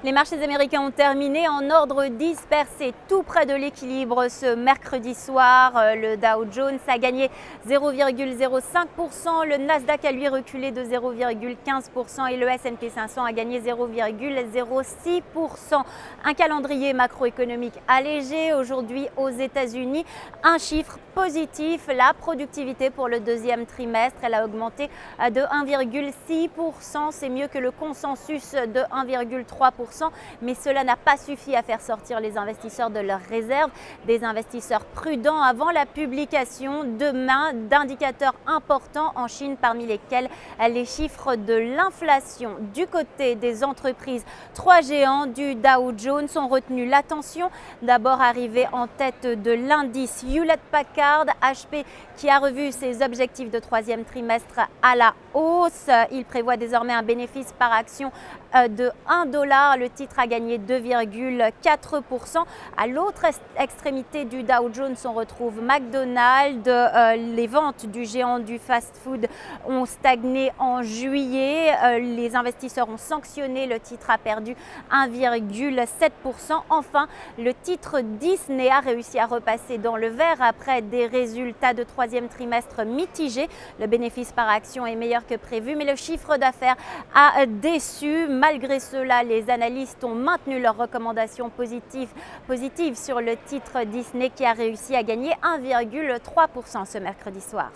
Les marchés américains ont terminé en ordre dispersé, tout près de l'équilibre ce mercredi soir. Le Dow Jones a gagné 0,05%, le Nasdaq a lui reculé de 0,15% et le S&P 500 a gagné 0,06%. Un calendrier macroéconomique allégé aujourd'hui aux États-Unis. Un chiffre positif, la productivité pour le deuxième trimestre, elle a augmenté de 1,6%. C'est mieux que le consensus de 1,3%. Mais cela n'a pas suffi à faire sortir les investisseurs de leurs réserves. Des investisseurs prudents avant la publication demain d'indicateurs importants en Chine, parmi lesquels les chiffres de l'inflation. Du côté des entreprises, trois géants du Dow Jones ont retenu l'attention. D'abord arrivé en tête de l'indice Hewlett-Packard, HP, qui a revu ses objectifs de troisième trimestre à la hausse. Il prévoit désormais un bénéfice par action de 1 $. Le titre a gagné 2,4%. À l'autre extrémité du Dow Jones, on retrouve McDonald's. Les ventes du géant du fast-food ont stagné en juillet. Les investisseurs ont sanctionné. Le titre a perdu 1,7%. Enfin, le titre Disney a réussi à repasser dans le vert après des résultats de troisième trimestre mitigés. Le bénéfice par action est meilleur que prévu, mais le chiffre d'affaires a déçu. Malgré cela, les analystes ont maintenu leurs recommandations positives sur le titre Disney qui a réussi à gagner 1,3% ce mercredi soir.